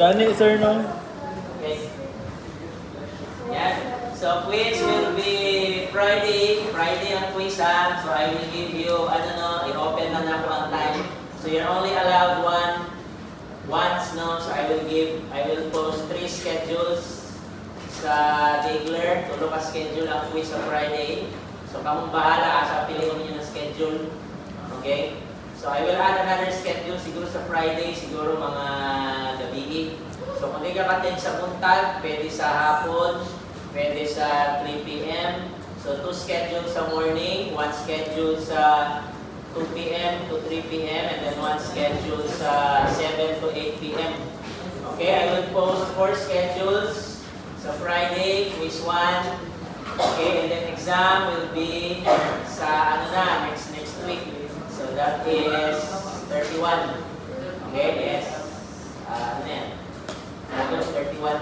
Gani, sir, no? Okay. Yan. So, quiz will be Friday. Friday ang quiz, ha? So, I will give you, i-open na po ang time. So, you're only allowed once, no? So, I will post 3 schedules sa Diggler. Tulo ka schedule ang quiz sa Friday. So, kamong bahala sa piliin niyo na schedule. Okay? So, I will add another schedule siguro sa Friday, siguro mga gabi. So, kung di ka ka-attend sa buntag, pwede sa hapon, pwede sa 3 p.m. So, 2 schedules sa morning, 1 schedule sa 2 p.m. to 3 p.m. and then 1 schedule sa 7 to 8 p.m. Okay, I will post 4 schedules sa Friday, quiz 1. Okay, and then exam will be sa next week. So that is 31. Okay, yes. August 31.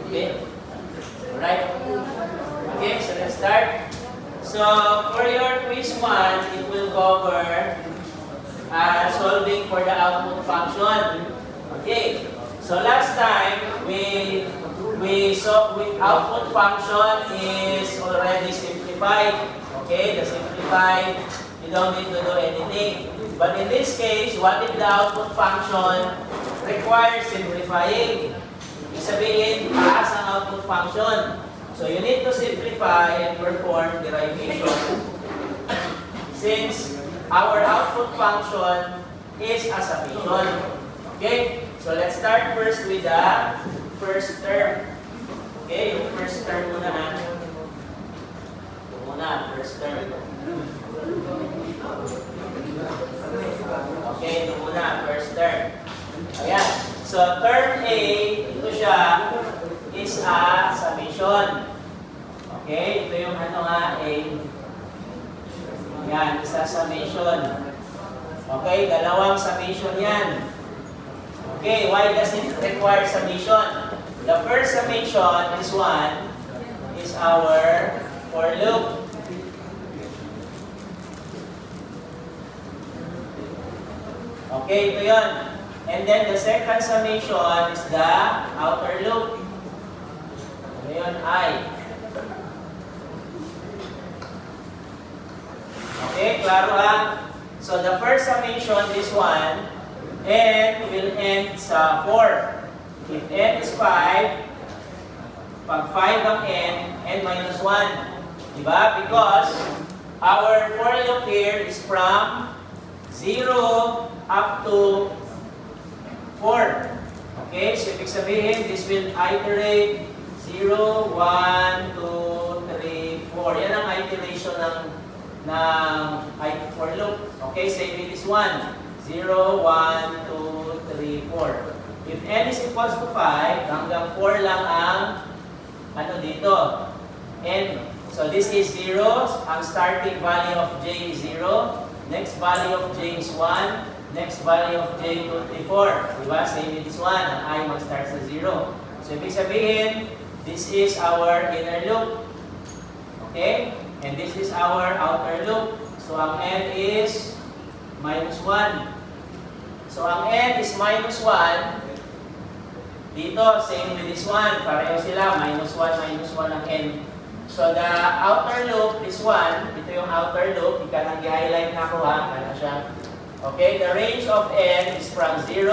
Okay. Alright. Okay, so let's start. So for your quiz 1, it will cover solving for the output function. Okay. So last time we saw with output function is already simplified. Okay, the simplified, you don't need to do anything. But in this case, what if the output function requires simplifying? Ibig sabihin, taas ang output function. So you need to simplify and perform derivation. Since our output function is a summation. Okay? So let's start first with the first term. Okay, yung first term muna ha. Ito muna, first term. Okay, ito muna, first term. Ayan. So term A, ito siya, is a summation. Okay, ito yung A. Ayan, isa summation. Okay, dalawang summation yan. Okay, why does it require summation? The first summation, this one, is our for loop. Okay, ito yun. And then the second summation is the outer loop. Ano yun? I. Okay, klaro ha? So the first summation, this one, n will end sa 4. If n is 5, pag 5 ang n minus 1. Diba? Because our for loop here is from 0 up to 4. Okay? So, ibig sabihin, this will iterate 0, 1, 2, 3, 4. Yan ang iteration ng for loop. Okay? Same with this one. 0, 1, 2, 3, 4. If n is equals to 5, hanggang 4 lang ang dito. N. So, this is 0. Ang starting value of j is 0. Next value of j is 1. Next value of j, 2, 3, 4. Diba? Same with this one. Ang I mag-start sa 0. So, ibig sabihin, this is our inner loop. Okay? And this is our outer loop. So, ang n is minus 1. So, ang n is minus 1. Dito, same with this one. Pareho sila. Minus 1 ang n. So, the outer loop, this one, ito yung outer loop. Ika nang i-highlight na ako ha. Kaya siya. Okay, the range of n is from 0,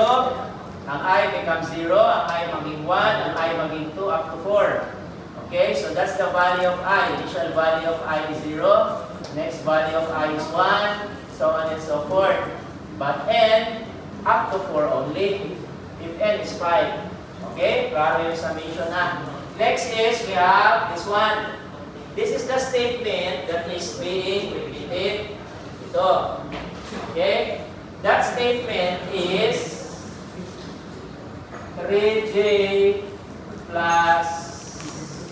ang I becomes 0, ang I maging 1, ang I maging 2 up to 4. Okay, so that's the value of I. Initial value of I is 0, next value of I is 1, so on and so forth. But n, up to 4 only, if n is 5. Okay, klaro yung summation na. Next is, we have this one. This is the statement that is being repeated. Ito. Okay? That statement is 3j plus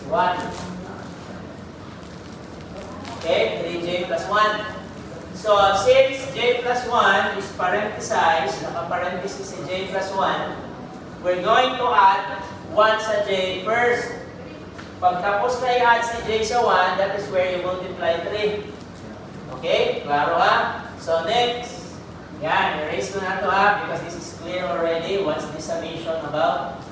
1. Okay? 3j plus 1. So, since j plus 1 is parenthesized, naka-parenthesis si j plus 1, we're going to add 1 sa j first. Pagtapos na i-add si j sa 1, that is where you multiply 3. Okay? Klaro ha? So next, Yan, erase ko na ito because this is clear already. What's the summation about?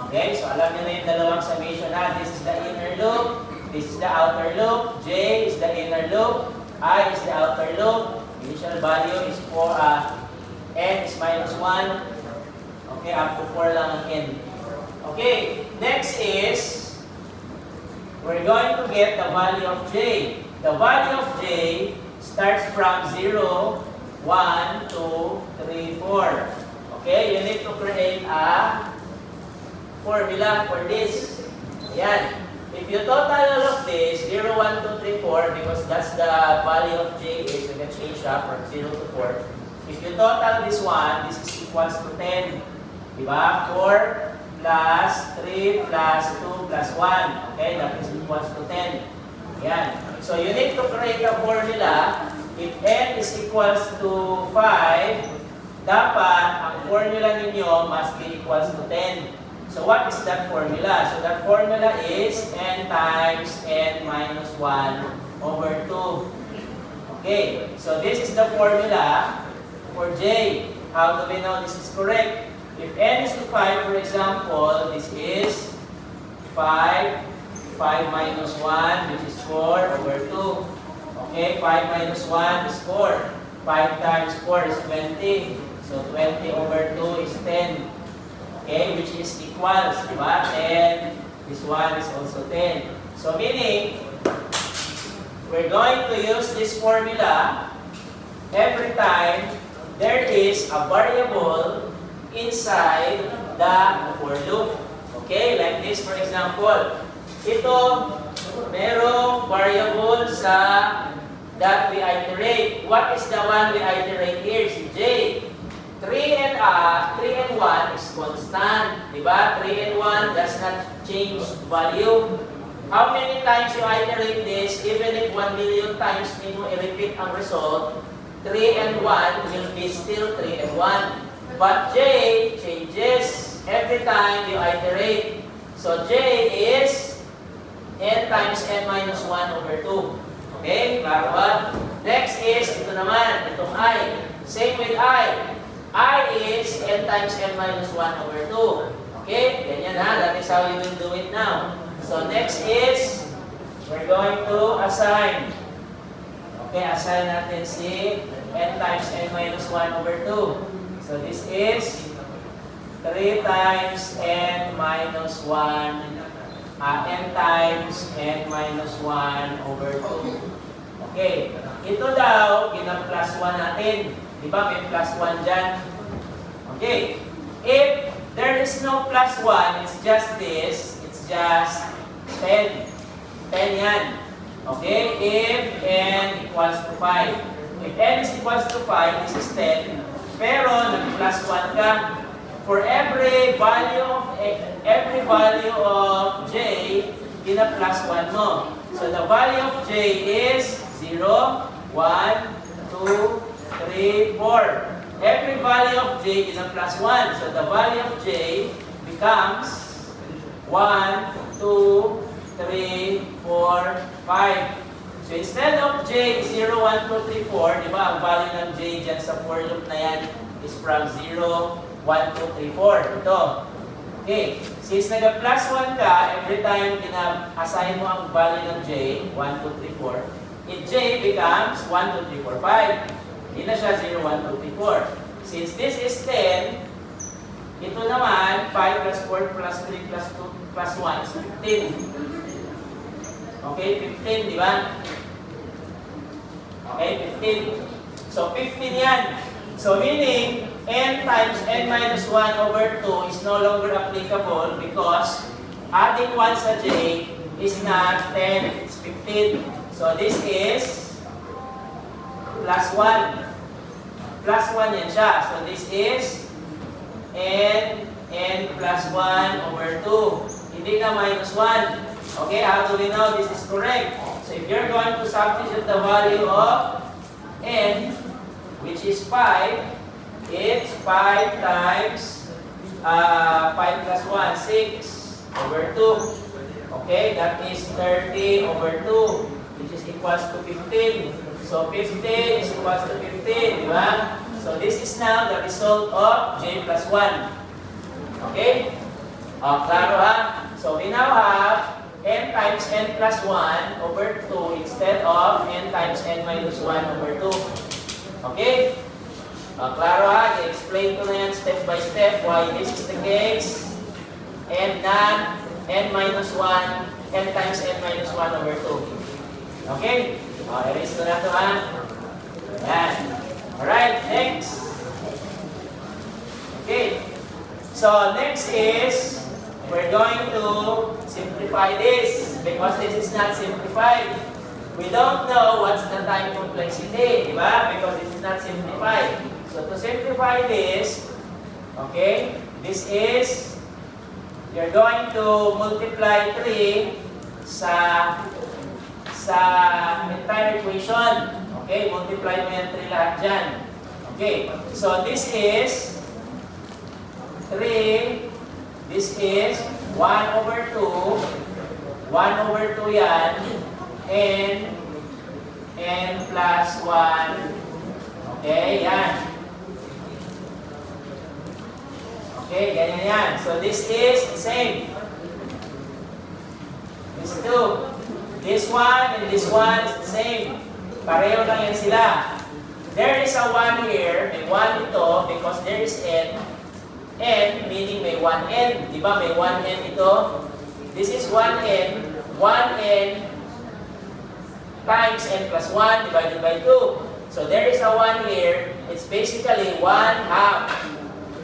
Okay, so alam niyo na yung dalawang summation This is the inner loop, this is the outer loop, J is the inner loop, I is the outer loop, initial value is 4, N is minus 1, okay, up to 4 lang ang N. Okay, next is, we're going to get the value of J. The value of J starts from 0, 1, 2, 3, 4. Okay, you need to create a formula for this. Yan. If you total all of this, 0, 1, 2, 3, 4, because that's the value of J is, you can change that from 0 to 4. If you total this one, this is equals to 10. Diba? 4 plus 3 plus 2 plus 1. Okay, that is equals to 10. Yan. So you need to create a formula. If n is equals to 5, dapat ang formula ninyo must be equals to 10. So what is that formula? So that formula is n times n minus 1 over 2. Okay, so this is the formula for J. How do we know this is correct? If n is to 5, for example, this is 5 minus 1, which is 4 over 2. Okay, 5 minus 1 is 4. 5 times 4 is 20. So 20 over 2 is 10. Okay, which is equals, diba? 10. This one is also 10. So meaning, we're going to use this formula every time there is a variable inside the for loop. Okay, like this for example. Ito, merong variable sa that we iterate. What is the one we iterate here? Si J. 3 and 1 is constant. Diba? 3 and 1 does not change value. How many times you iterate this, even if 1 million times nimo i-repeat ang result, 3 and 1 will be still 3 and 1. But J changes every time you iterate. So J is n times n minus 1 over 2. Okay? Klaro ba? Next is, ito naman, itong I. Same with I. I is n times n minus 1 over 2. Okay? Ganyan That is how you will do it now. So next is, we're going to assign. Okay, assign natin si n times n minus 1 over 2. So this is 3 times n minus 1, n times n minus 1 over 2. Okay, ito daw, ginang-plus 1 natin. Diba, may plus 1 dyan. Okay, if there is no plus 1, it's just this, it's just 10. 10 yan. Okay, if n equals to 5. If n is equals to 5, this is 10. Pero, nag-plus 1 ka. For every value of j, gina-plus 1 mo. So, the value of j is 0, 1, 2, 3, 4. Every value of j is a plus 1. So the value of j becomes 1, 2, 3, 4, 5. So instead of j is 0, 1, 2, 3, 4, di ba, ang value ng j dyan sa for loop na yan is from 0, 1, 2, 3, 4. Ito. Okay. Since nag-plus 1 ka, every time ina-assign mo ang value ng j, 1, 2, 3, 4, j becomes 1, 2, 3, 4, 5. Hindi na siya 0, 1, 2, 3, 4. Since this is 10, ito naman, 5 plus 4 plus 3 plus 2 plus 1 is 15. Okay, 15, di ba? Okay, 15. So, 15 yan. So, meaning, n times n minus 1 over 2 is no longer applicable because adding 1 sa j is not 10, it's 15. So, this is plus 1. Plus 1 yan siya. So, this is n plus 1 over 2. Hindi na minus 1. Okay, how do we know this is correct? So, if you're going to substitute the value of n, which is 5, it's 5 times 5 plus 1, 6 over 2. Okay, that is 30 over 2, which is equals to 15. So, 15 is equals to 15 20, di ba? So this is now the result of j plus 1. Okay? Klaro ha? So we now have n times n plus 1 over 2 instead of n times n minus 1 over 2. Okay? Klaro ha? I-explain ko na yan step by step why this is the case. And not n minus 1, n times n minus 1 over 2. Okay? Erase na to ha? Ayan. Alright, next. Okay. So, next is, we're going to simplify this because this is not simplified. We don't know what's the time complexity, di ba? Because this is not simplified. So, to simplify this, okay, this is, you're going to multiply 3 sa entire equation. Okay, multiply mo yan 3 lahat dyan. Okay, so this is 3, this is 1 over 2, 1 over 2 yan, n plus 1, okay, yan. Okay, ganyan yan. So this is the same. This 2, this 1 and this 1 is the same. Pareho lang yan sila. There is a 1 here, may 1 ito because there is n. N meaning may 1n. Di ba may 1n ito? This is 1n. 1n times n plus 1 divided by 2. So there is a 1 here. It's basically 1 half.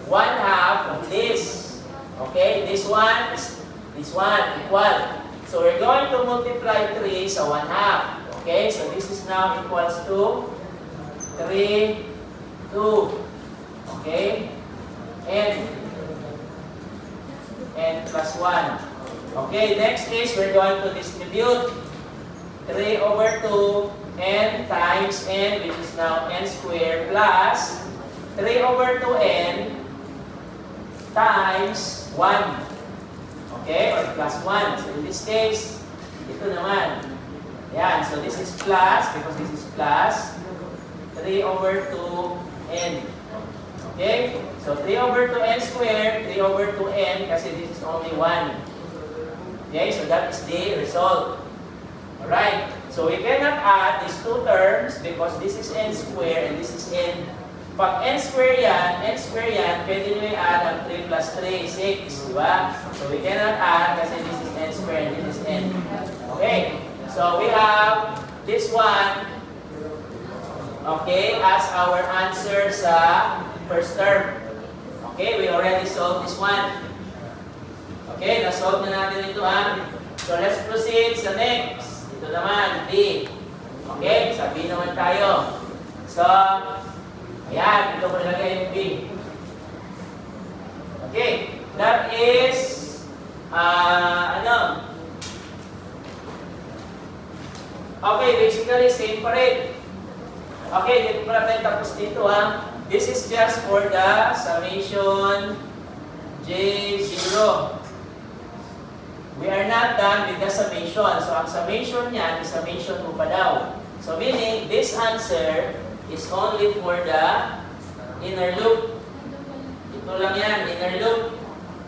1 half of this. Okay? This one is this one equal. So we're going to multiply 3 sa 1 half. Okay, so this is now equals to 3, 2. Okay? N plus 1. Okay, next is we're going to distribute 3 over 2, n times n, which is now n squared, plus 3 over 2n times 1. Okay, or plus 1. So in this case, ito naman. Yan, so this is plus, because this is plus, 3 over 2n. Okay? So 3 over 2n squared, 3 over 2n, kasi this is only 1. Okay, so that is the result. Alright, so we cannot add these two terms because this is n squared and this is n. Pag n squared yan, pwede nyo i-add ang 3 plus 3, 6, diba? So we cannot add kasi this is n squared and this is n. Okay? So we have this one, okay, as our answer sa first term. Okay, we already solved this one. Okay, na-solve na natin ito ha. So let's proceed sa next. Ito naman, B. Okay, sa B naman tayo. So, ayan, ito ko nilagay yung B. Okay, that is, okay, basically, same pa rin. Okay, dito pa natin tapos dito ha. This is just for the summation J0. We are not done with the summation. So, ang summation niyan, summation mo pa daw. So, meaning, this answer is only for the inner loop. Ito lang yan, inner loop.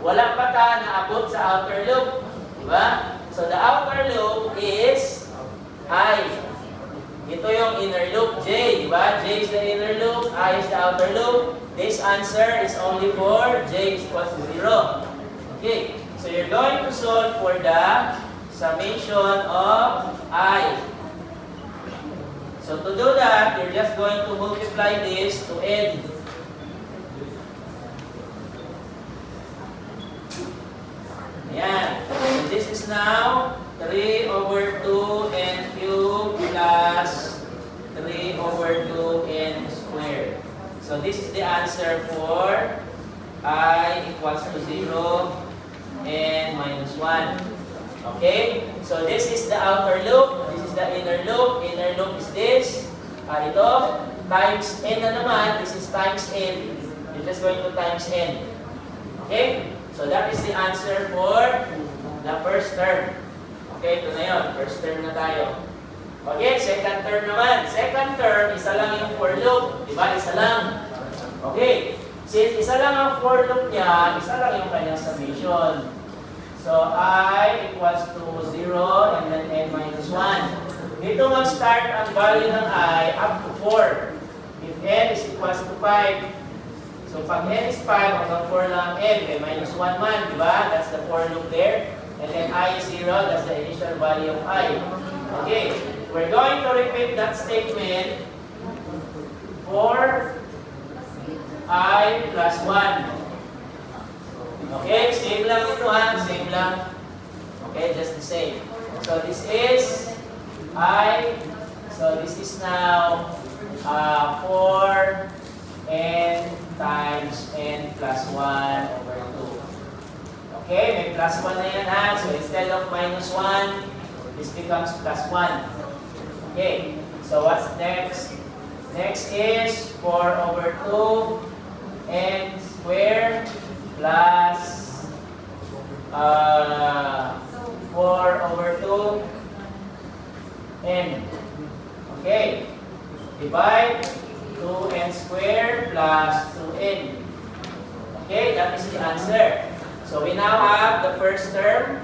Wala pa ka naabot sa outer loop. Diba? So, the outer loop is I. Ito yung inner loop, J, di ba? J is the inner loop, I is the outer loop. This answer is only for J is equal to 0. Okay, so you're going to solve for the summation of I. So to do that, you're just going to multiply this to n. Ayan. So this is now 3 over 2 n cubed plus 3 over 2 n squared. So this is the answer for I equals to 0 and minus 1. Okay? So this is the outer loop. This is the inner loop. Inner loop is this. Ito. Times n na naman. This is times n. You're just going to times n. Okay? So that is the answer for the first term. Okay, ito na yun. First term na tayo. Okay, second term naman. Second term, isa lang yung for loop. Diba? Isa lang. Okay. Since isa lang ang for loop niya, isa lang yung kanyang summation. So, I equals to 0 and then n minus 1. Dito mag-start ang value ng I up to 4. If n is equals to 5. So, pag n is 5, hanggang 4 lang n, may minus 1 man, diba? That's the for loop there. And then I is 0, that's the initial value of I. Okay. We're going to repeat that statement for I plus 1. Okay, same lang ito ha, same lang. Okay, just the same. So this is I, so this is now 4 n times n plus 1 over 2. Okay, may plus 1 na yan ha. So instead of minus 1, this becomes plus 1. Okay, so what's next? Next is 4 over 2 n squared plus 4 over 2 n. Okay, divide 2n squared plus 2n. Okay, that is the answer. So we now have the first term.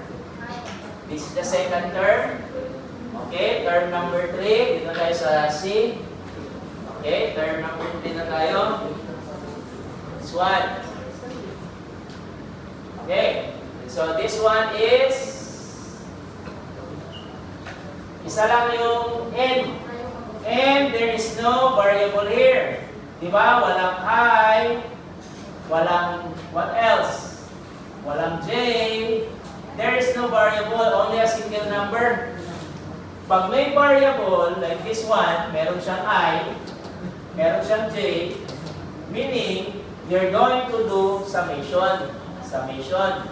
This is the second term. Okay, term number 3. Dito tayo sa C. Okay, term number 3 na tayo. This one. Okay, so this one is isa lang yung n. And there is no variable here. Diba? Walang I, walang what else? Walang J. There is no variable, only a single number. Pag may variable, like this one, meron siyang I, meron siyang J, meaning, you're going to do summation. Summation.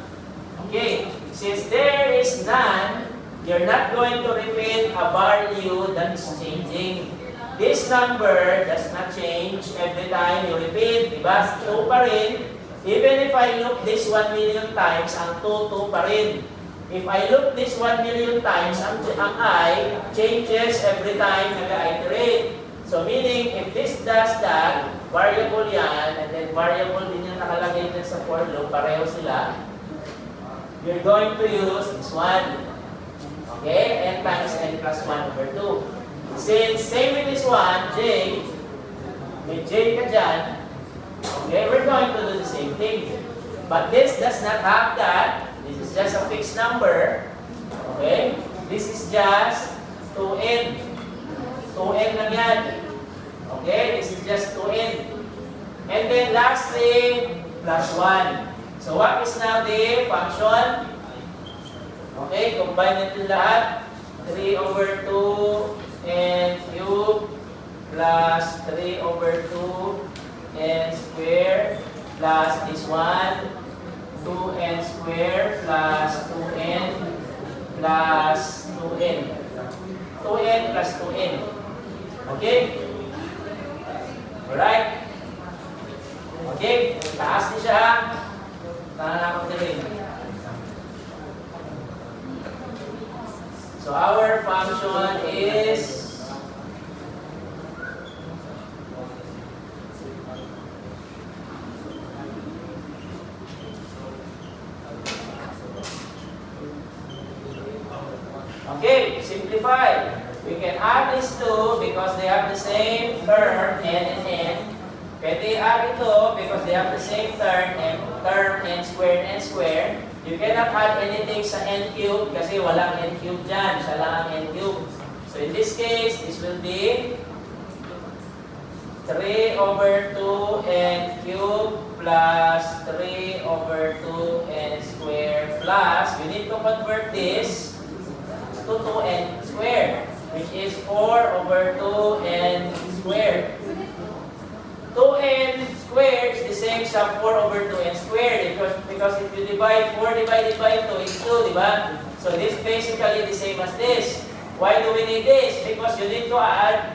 Okay. Since there is none, you're not going to repeat a value that is changing. This number does not change every time you repeat. Diba? 2 pa rin. Even if I loop this 1 million times, ang 2 pa rin. If I loop this 1 million times, ang I changes every time nag-iterate. So meaning, if this does that, variable yan, and then variable din yung nakalagay dyan sa for loop, pareho sila, you're going to use this one. Okay? N times n plus 1 over 2. Since same with this one, J, may J ka dyan, okay, we're going to do the same thing. But this does not have that. This is just a fixed number. Okay? This is just 2n. 2n lang yan. Okay? This is just 2n. And then lastly, plus 1. So what is now the function? Okay, combine natin lahat. 3 over 2 n cubed plus 3 over 2 n squared plus this one 2n squared plus 2n plus 2n. 2n plus 2n. Okay? Alright? Okay? Taas din siya. Tangan din rin. So our function is okay, simplify. We can add these two because they have the same term, n and n. Pwede add ito because they have the same term, n squared. You cannot add anything sa n cubed kasi walang n cubed dyan. Siya lang ang n cubed. So in this case, this will be 3 over 2 n cubed plus 3 over 2 n squared plus, we need to convert this to 2n squared, which is 4 over 2n squared. 2n squared is the same sa 4 over 2n squared because if you divide 4 divided by 2 is 2, diba? So this basically the same as this. Why do we need this? Because you need to add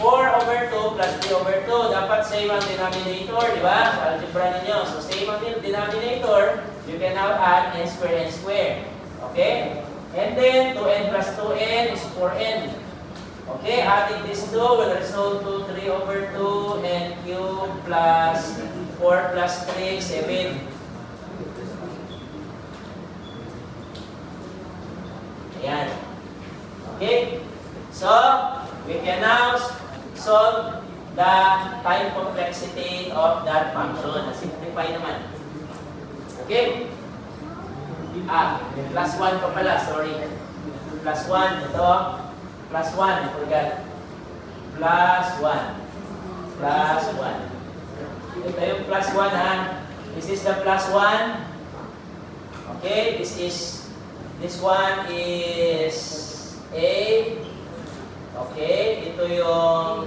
4 over 2 plus 3 over 2. Dapat same ang denominator, diba? Sa algebra ninyo. So same ang denominator, you can now add n squared, n squared. Okay? And then 2n plus 2n is 4n. Okay, adding these two will result to 3 over 2 n cube plus 4 plus 3, 7. Ayan. Okay? So, we can now solve the time complexity of that function. Simplify naman. Okay? Plus 1 pa pala, sorry. Plus 1, ito. Plus 1, I forgot. Plus 1. Plus 1. Ito yung plus 1 ha. This is the plus 1. Okay, this one is A. Okay, ito yung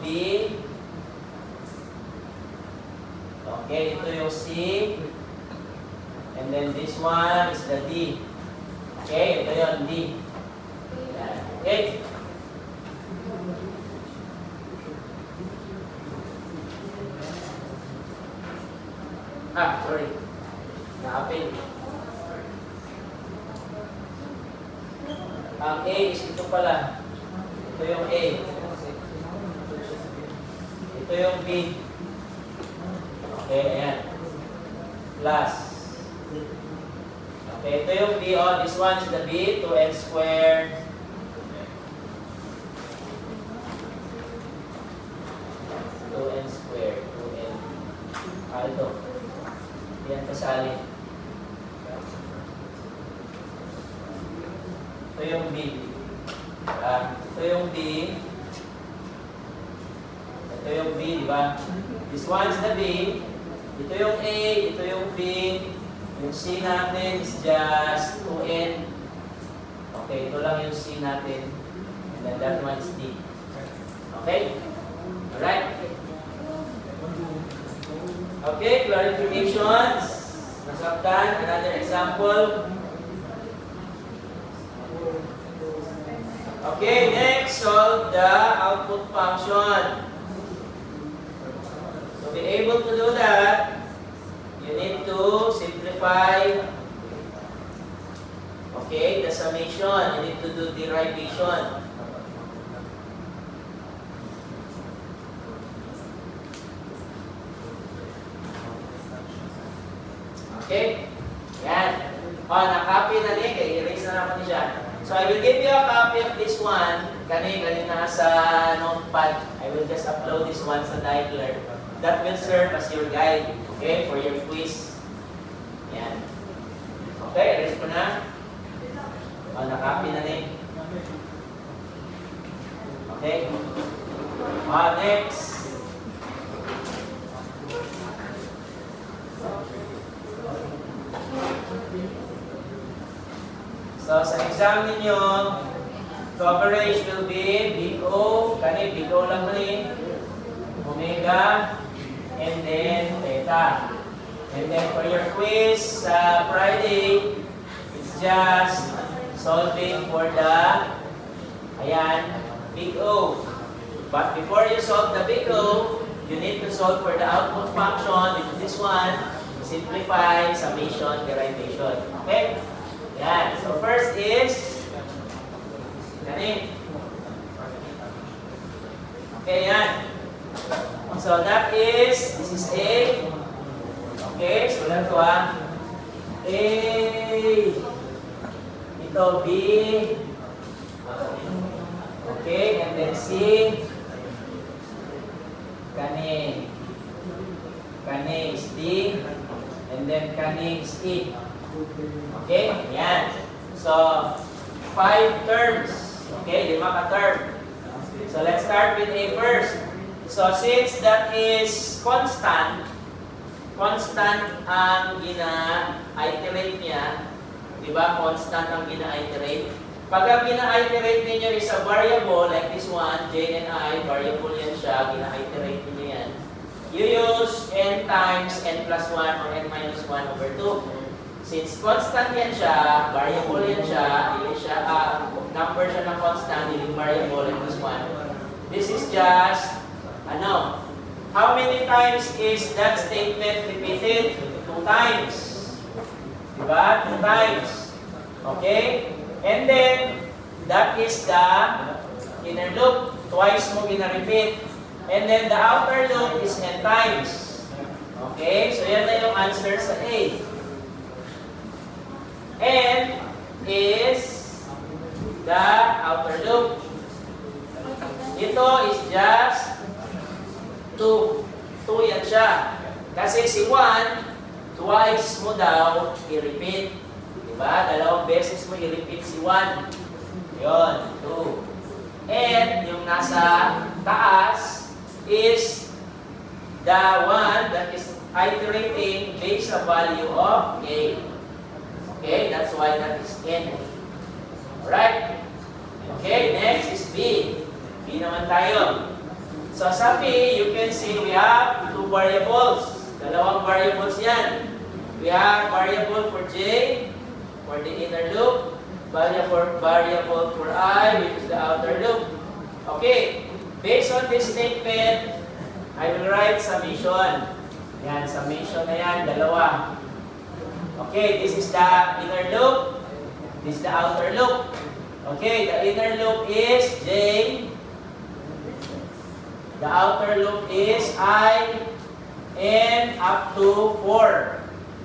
B. Okay, ito yung C. And then this one is the D. Okay, ito yung D. Okay. Sorry. Na-apin. Ang A is ito pala. Ito yung A. Ito yung B. Okay, ayan. Plus. Okay, ito yung B. Oh, this one is the B. 2n squared. Ito. Yan kasali. Ito yung B. Ito yung B. Ito yung B, di ba? This one is the B. Ito yung A. Ito yung B. Yung C natin is just 2n. Okay, ito lang yung C natin. And then that one is D. Okay? Alright? Okay, clarifications. Nasaktan. Another example. Okay, next, solve the output function. To be able to do that, you need to simplify, okay, the summation. You need to do derivation. Okay? Yan. Nakopy na din. I-erase na naman siya. So, I will give you a copy of this one. Kanina sa notepad. I will just upload this one sa Dialer. That will serve as your guide. Okay? For your quiz. Yan. Okay? Erase ko na. Nakopy na din. Okay? Next. So, sa exam ninyo, coverage will be big O, big O lang rin, omega, and then theta. And then for your quiz sa Friday, it's just solving for the, big O. But before you solve the big O, you need to solve for the output function, which is this one, simplify, summation, derivation. Okay? Yan. So first is kanin. Okay, yan. So that is, this is A. Okay, so lang to A. Ito B. Okay, and then C. Kanin. Kanin is D. And then kanin is E. Okay? Yan. So, 5 terms. Okay? 5 ka-term. So, let's start with A first. So, since that is constant ang gina-iterate niya. Diba? Constant ang gina-iterate. Pag ang gina-iterate ninyo is a variable, like this one, J and I, variable yan siya, gina-iterate ninyo yan. You use n times n plus 1 or n minus 1 over 2. Since constant yan siya, variable yan siya, number siya ng constant, yung variable and this one. This is just, how many times is that statement repeated? 2 times. Diba? 2 times. Okay? And then, That is the inner loop. Twice mo gina-repeat. And then the outer loop is n times. Okay? So yan na yung answer sa A. N is the outer loop. Ito is just 2. 2 yan siya. Kasi si 1, twice mo daw i-repeat. Diba? Dalawang beses mo i-repeat si 1. Yun, 2. And yung nasa taas is the one that is iterating based sa value of A. Okay, that's why that is N. Alright? Okay, next is B. B naman tayo. So sa B, you can see we have two variables. Dalawang variables yan. We have variable for J, for the inner loop, variable for I, which is the outer loop. Okay, based on this statement, I will write summation. Yan, summation na yan, dalawa. Okay, this is the inner loop, this is the outer loop. Okay, the inner loop is J, the outer loop is I, and up to 4.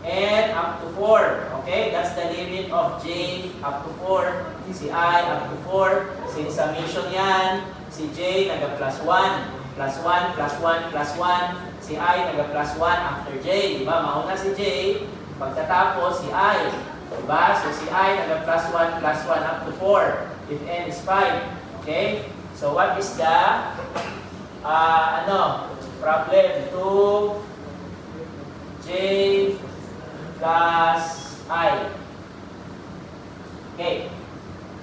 And up to 4. Okay, that's the limit of J up to 4. Si I up to 4. Since summation yan, si J naga plus 1. Plus 1, plus 1, plus 1. Si I naga plus 1 after J. Diba? Mauna si J, pagkatapos si I. Diba? So si I naga plus 1 up to 4. If n is 5. Okay? So what is the problem? 2J plus I. Okay.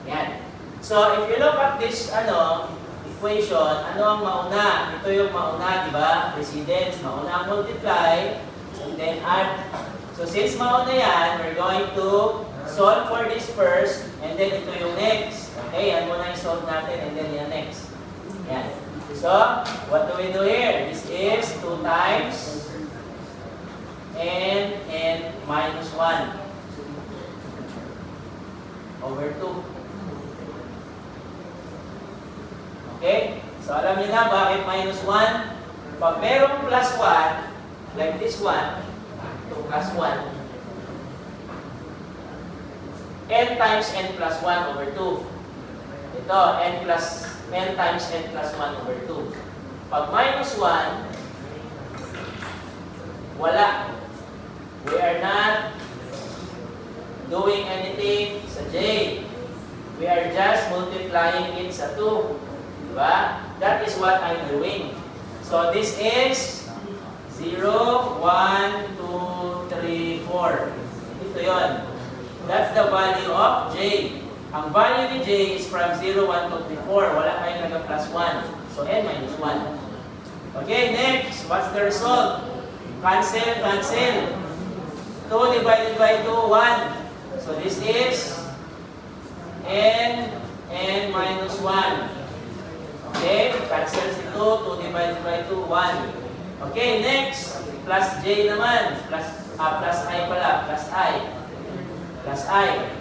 Yan. So if you look at this equation, ano ang mauna? Ito yung mauna, di ba? Precedence, mauna ang multiply, and then add. So since mauna yan, we're going to solve for this first, and then ito yung next. Okay, yan muna yung solve natin, and then yan next. Yan. So, what do we do here? This is 2 times n minus 1 over 2. Okay? So, alam niyo na bakit minus 1? Pag merong plus 1, like this one, 2 plus 1, n times n plus 1 over 2. Ito, n times n plus 1 over 2. Pag minus 1, wala. We are not doing anything sa J. We are just multiplying it sa 2. Diba? That is what I'm doing. So this is 0, 1, 2, 3, 4. Ito yun. That's the value of J. Ang value ni J is from 0, 1, 2, 3, 4. Wala kayong naga plus 1. So n minus 1. Okay, next. What's the result? Cancel, cancel. 2 divided by 2, 1. So this is n minus 1. Okay, cancel si 2. 2 divided by 2, 1. Okay, next. Plus J naman. Plus I pala. Plus I. Plus I.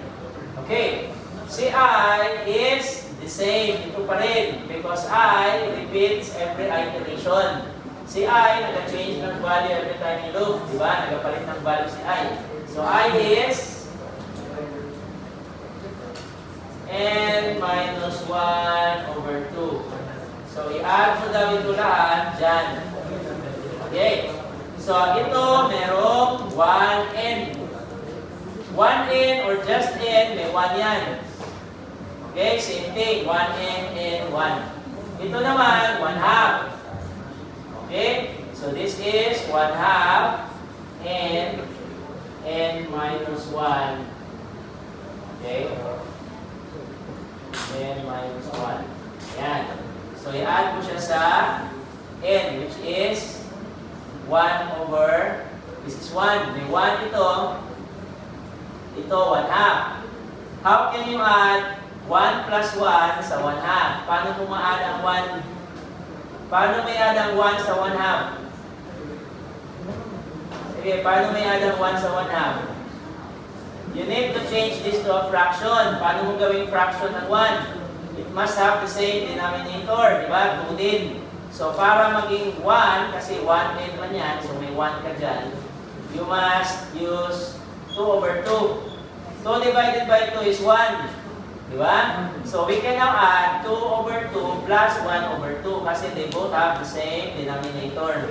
Okay. Si I is the same. Ito pa rin. Because I repeats every iteration. Si I, nag-change ng value every time you loop. Diba? Nagpalit ng value si I. So I is n minus 1 over 2. So i-add mo daw ito lahat dyan. Okay. So ito, merong 1n. 1n or just n, may 1 yan. Okay, same thing. 1n and 1. Ito naman, 1/2. Okay, so this is 1/2 and n minus 1. Okay, n minus 1. Yan. So i-add mo siya sa n, which is 1 over, this is 1. May 1 ito. Ito, 1/2. How can you add 1 plus 1 sa 1/2? Paano mo ma-add ang 1? Paano may add ang 1 sa 1/2? Sige, paano may add ang 1 sa 1/2? you need to change this to a fraction. Paano mo gawing fraction ng 1? It must have the same denominator, di ba? 2 din. So, para maging 1, kasi 1 and 1 yan, so may 1 ka dyan, you must use 2 over 2. 2 divided by 2 is 1. Di ba? So, we can now add 2 over 2 plus 1 over 2 kasi they both have the same denominator.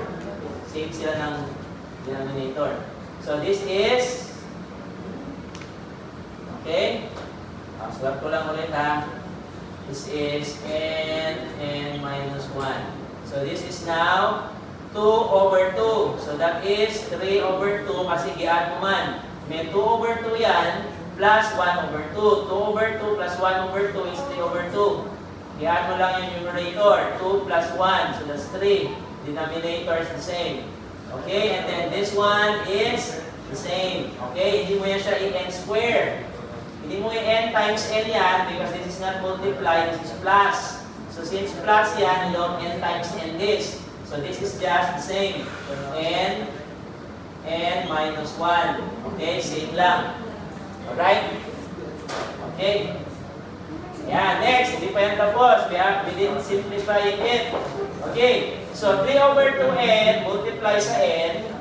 Same sila ng denominator. So, this is, okay? Sulat ko lang ulit ha. This is n minus 1. So, this is now 2 over 2. So, that is 3 over 2 kasi gi-add mo man. May 2 over 2 yan plus 1 over 2. 2 over 2 plus 1 over 2 is 3 over 2. I-add mo lang yung numerator. 2 plus 1. So, that's 3. Denominator is the same. Okay? And then this one is the same. Okay? Hindi mo yan siya i-n square. Hindi mo i-n times n yan because this is not multiply, this is plus. So, since plus yan, you don't n times n this. So, this is just the same. n minus 1. Okay? Same lang. Alright? Okay? Yeah, next. Hindi pa yan tapos. We didn't simplify it. Okay. So, 3 over 2n multiply sa n.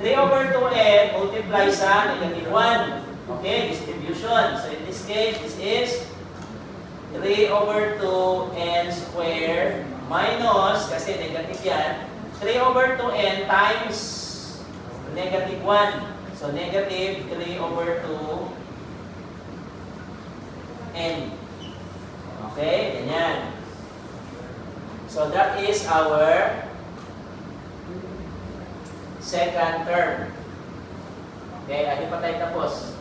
3 over 2n multiply sa negative 1. Okay? Distribution. So, in this case, this is 3 over 2n squared minus, kasi negative yan, 3 over 2n times negative 1. So, negative 3 over 2n. Okay? Ganyan. So, that is our second term. Okay? Hindi pa tayo tapos.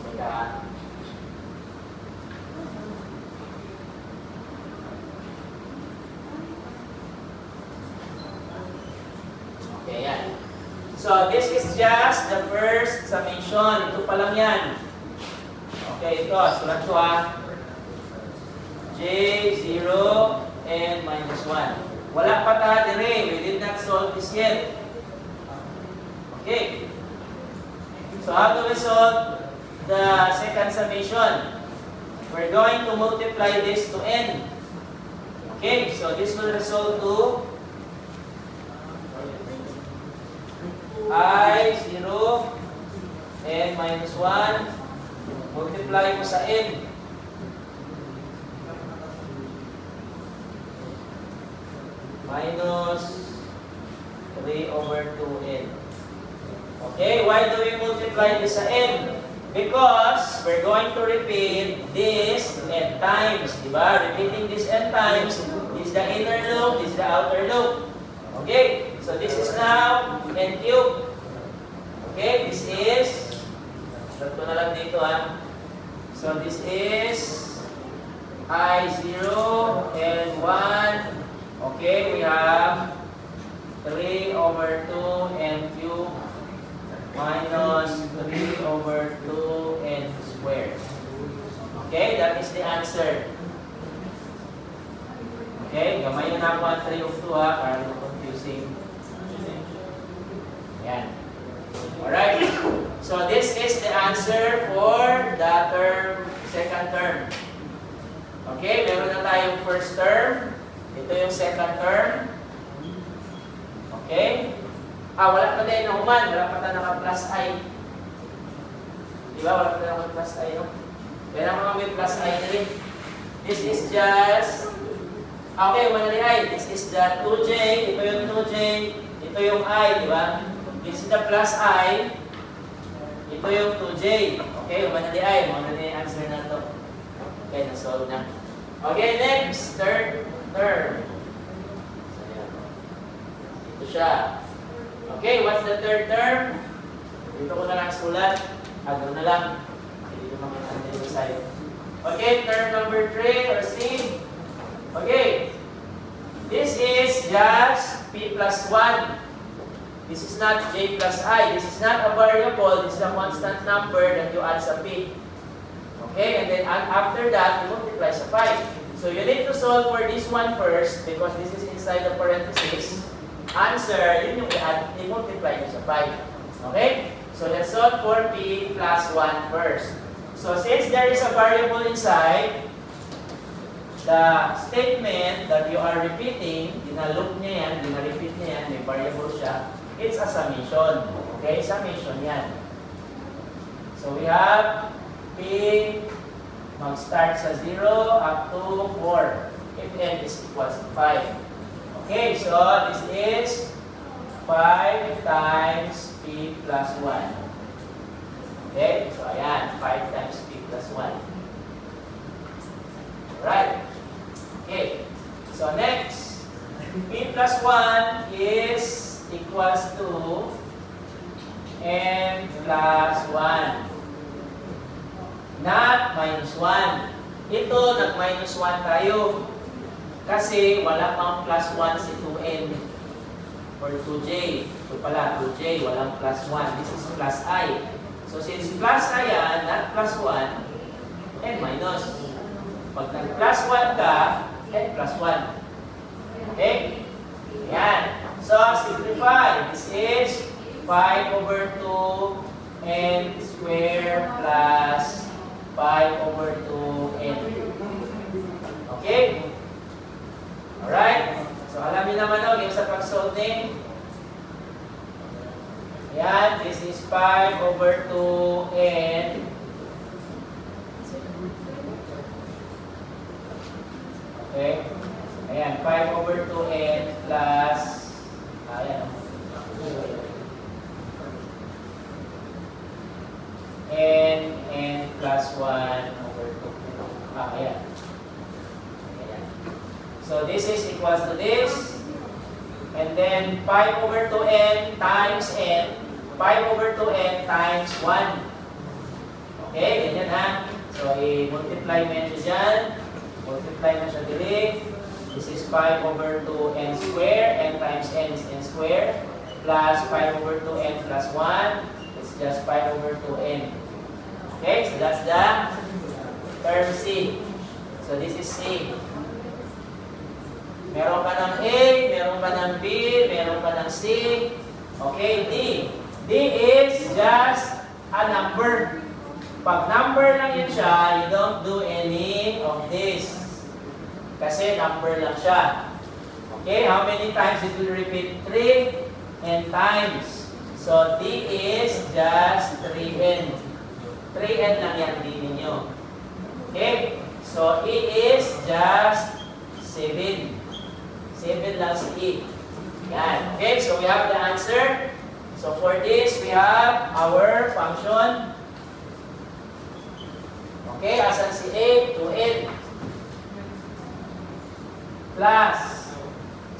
Okay, yan. So, this is just the first summation. Ito pa lang yan. Okay, ito. Sulat ko ha. J0 and minus 1. Wala pa ta dire. We did not solve this yet. Okay. So, how do we solve the second summation? We're going to multiply this to n. Okay, so this will result to I0 n minus 1 multiply mo sa n. Minus 3 over 2n. Okay, why do we multiply this sa n? Because we're going to repeat this n times. Diba? Repeating this n times. This is the inner loop, this is the outer loop. Okay, so this is now n cubed. Okay, this is, start ko na lang dito ha. So this is I0 and 1. Okay, we have 3 over 2 n cubed minus 3 over 2 n squared. Okay, that is the answer. Okay, gamayin na ako ang 3 of 2 ha, para hindi confusing. Yan. Alright, so this is the answer for the term, second term. Okay, meron na tayong first term. Ito yung second term. Okay? Wala pa tayo nahuman. Wala pa tayo naka-plus I. Diba? Wala pa tayo naka-plus I, no? Kaya naman with plus I na rin. This is just... Okay, wala ni I. This is the 2J. Ito yung 2J. Ito yung I, diba? This is the plus I. Ito yung 2J. Okay, wala ni I. Wala ni answer na to. Okay, na-solve na. Okay, next. Third term. Ito siya. Okay, what's the third term? Dito ko na lang sulat. Doon na lang. Dito makita dito sa'yo. Okay, term number 3 or C. Okay. This is just P plus 1. This is not J plus I. This is not a variable. This is a constant number that you add sa P. Okay, and then after that, you multiply sa 5. So you need to solve for this one first because this is inside the parenthesis. Answer, yun yung i-multiply nyo sa 5. Okay? So let's solve for P plus 1 first. So since there is a variable inside, the statement that you are repeating, dinaloop niya yan, dinarepeat niya yan, may variable siya, it's a summation. Okay, summation yan. So we have P mag-start sa 0 up to 4 if n is equals to 5. Okay, so this is 5 times P plus 1. Okay, so ayan, 5 times P plus 1. Alright. Okay, so next, P plus 1 is equals to n plus 1. Not minus 1. Ito, nag-minus 1 tayo. Kasi wala pang plus 1 si 2n or 2j. Ito pala, 2j, walang plus 1. This is plus I. So since plus I yan, not plus 1, n minus. Pag nag-plus 1 ka, n plus 1. Okay? Ayan. So, simplify. This is 5 over 2 n square plus 5 over 2n. Okay? Alright? So, alamin naman yung sa pag-solving. Ayan, this is 5 over 2n. Okay? Ayan, 5 over 2n plus, ayan, n plus 1 over 2. Ayan. Ayan. So, this is equals to this. And then, 5 over 2n times n. 5 over 2n times 1. Okay, ganyan ha. So, i-multiply mo yan dyan. Multiply na siya dili. This is 5 over 2n square. N times n is n square. Plus 5 over 2n plus 1. It's just 5 over 2n. Okay, so that's the term C. So this is C. Meron ka ng A, meron ka ng B, meron ka ng C. Okay, D. D is just a number. Pag number lang yun siya, you don't do any of this. Kasi number lang siya. Okay, how many times it will repeat? 3 n times. So D is just 3n. 3n lang yan din ninyo. Okay? So, E is just 7. 7 lang si E. Yan. Okay? So, we have the answer. So, for this, we have our function. Okay? Asan si A? 2n. Plus.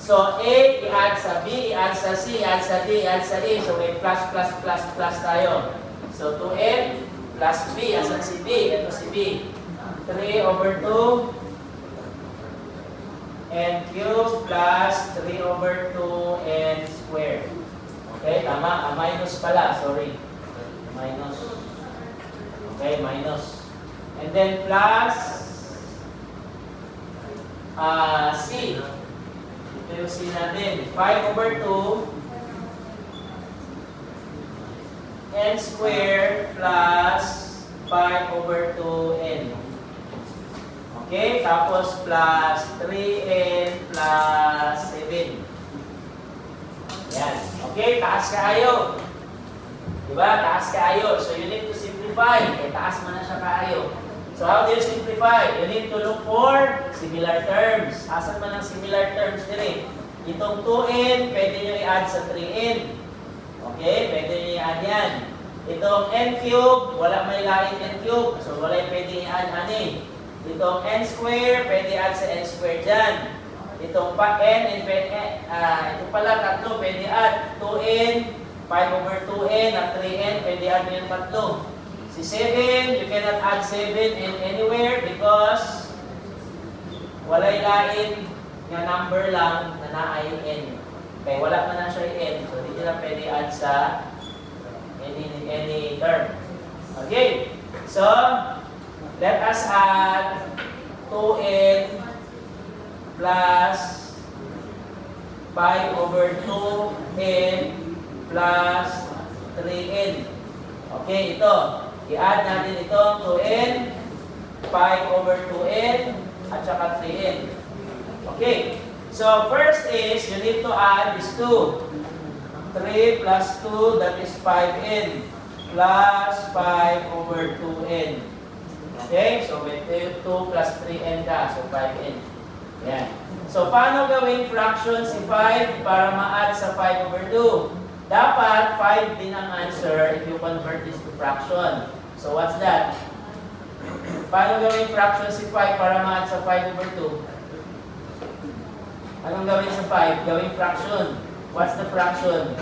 So, A, i-add sa B, i-add sa C, i-add sa D, i-add sa E. So, may plus, plus, plus, plus tayo. So, 2n plus B. Asan si B? Ito si B. 3 over 2 n cube plus 3 over 2 n square. Okay, tama. Minus pala. Sorry. Minus. Okay, minus. And then plus C. Ito yung C natin. 5 over 2 n square plus 5 over 2n. Okay? Tapos plus 3n plus 7. Yan. Okay? Taas kaayo. Diba? Taas kaayo. So you need to simplify. Eh, taas mo na siya kaayo. So how do you simplify? You need to look for similar terms. Asan man ang similar terms din eh? Itong 2n, pwede nyo i-add sa 3n. Okay, pwede nyo i-add yan. Itong n cube, wala may laing n cube. So, wala yung pwede i-add ani. Itong n square, pwede i-add sa n square dyan. Itong pa n, ito pala tatlo, pwede add. 2n, 5 over 2n, at 3n, pwede add yung tatlo. Si 7, you cannot add 7 in anywhere because wala yung laing na number lang na na-i n. Kaya wala pa na siya n. So, hindi na pwede add sa any term. Okay. So, let us add 2n plus 5 over 2n plus 3n. Okay, ito. I-add natin itong 2n, 5 over 2n, at saka 3n. Okay. So, first is, you need to add these two. 3 plus 2, that is 5n. Plus 5 over 2n. Okay? So, with 2 plus 3n ka. So, 5n. Yan. So, paano gawing fraction si 5 para ma-add sa 5 over 2? Dapat 5 din ang answer if you convert this to fraction. So, what's that? Paano gawing fraction si 5 para ma-add sa 5 over 2? Anong gawin sa 5? Gawing fraction. What's the fraction?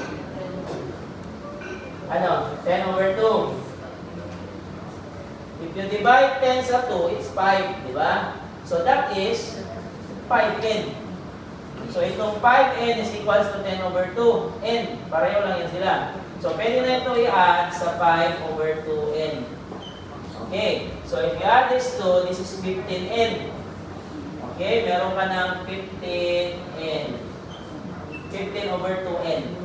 Ano? 10 over 2. If you divide 10 sa 2, it's 5, di ba? So that is 5n. So itong 5n is equals to 10 over 2. n. Pareho lang yan sila. So pwede na ito i-add sa 5 over 2n. Okay. So if you add this 2, this is 15n. Okay, meron ka ng 15n. 15 over 2n.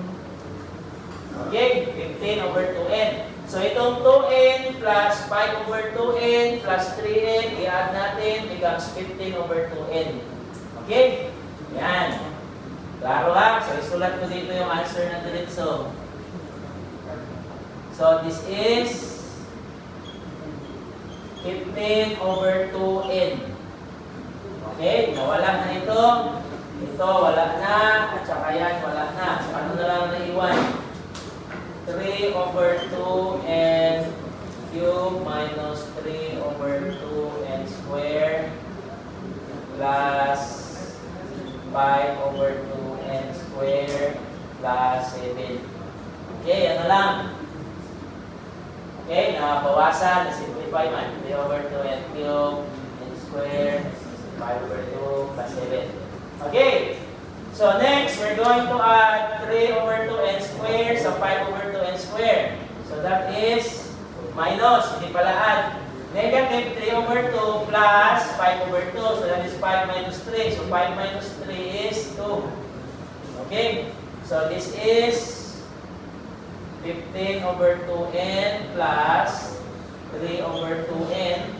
Okay, 15 over 2n. So itong 2n plus 5 over 2n plus 3n, i-add natin, becomes 15 over 2n. Okay? Yan. Klaro ha? So isulat ko dito yung answer na diretso. So this is 15 over 2n. Okay, nawala na ito. Ito, wala na. At saka yan, wala na. So, ano na lang naiwan? 3 over 2n cube minus 3 over 2n square plus 5 over 2n square plus 7. Okay, ano lang? Okay, nabawasan, na-simplify man. 3 over 2n cube n square 5 over 2 plus 7. Okay. So next, we're going to add 3 over 2n square sa 5 over 2n square. So that is minus, hindi pala add. Negative 3 over 2 plus 5 over 2. So that is 5 minus 3. So 5 minus 3 is 2. Okay. So this is 15 over 2n plus 3 over 2n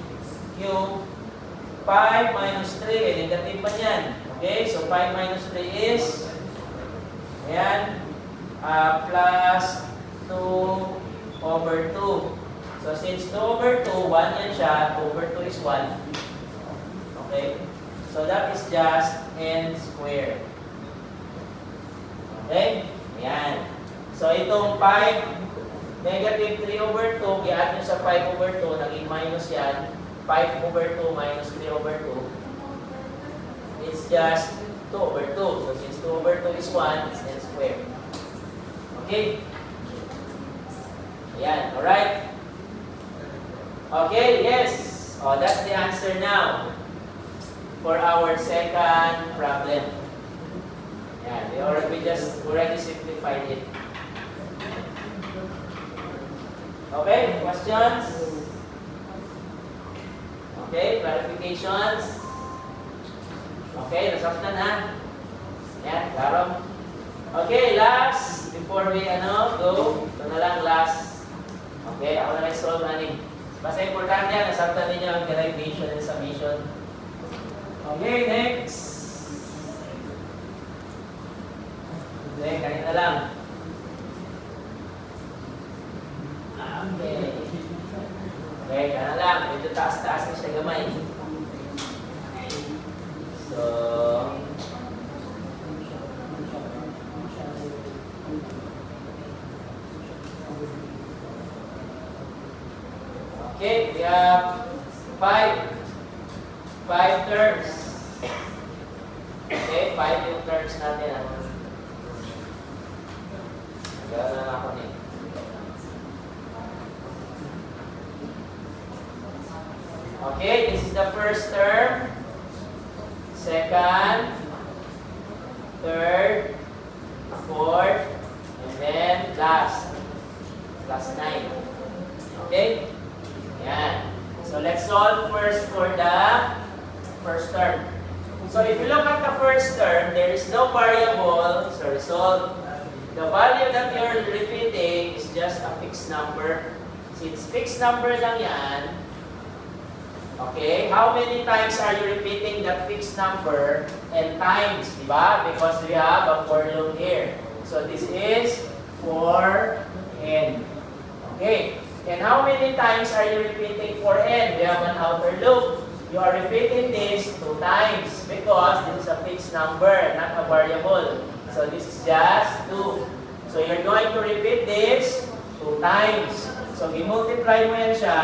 cube. 5 minus 3, negative pa yan. Okay, so 5 minus 3 is, ayan, plus 2 over 2. So since 2 over 2, 1 yan siya, 2 over 2 is 1. Okay, so that is just n squared. Okay, ayan. So itong 5, negative 3 over 2, i-add nyo sa 5 over 2, naging minus yan. 5 over 2 minus 3 over 2, it's just 2 over 2. So since 2 over 2 is 1, it's n squared. Okay? Ayan, alright? Okay, yes. Oh, that's the answer now for our second problem. Ayan, we just already simplified it. Okay, questions? Okay, clarifications? Okay, nasaktan ha? Yan, klaro. Okay, last, before we go, ito na lang last. Okay, ako na solve ani. Basta importante yan, nasaktan ninyo ang derivation and summation. Okay, next. Okay, kanina lang. Okay. Okay, kaya lang. Medyo taas-taas na siya gamay. So, okay, we have 5 terms. Okay, 5 yung terms natin. Nagala na ako niya. Okay, this is the first term, second, third, fourth, and then last. Last 9. Okay? Yan. So let's solve first for the first term. So if you look at the first term, there is no variable, so the value that you're repeating is just a fixed number. Since fixed number lang yan, okay, how many times are you repeating that fixed number and times, di ba? Because we have a for loop here. So this is for n. Okay, and how many times are you repeating for n? We have an outer loop. You are repeating this 2 times because this is a fixed number, not a variable. So this is just 2. So you're going to repeat this 2 times. So i-multiply mo yan siya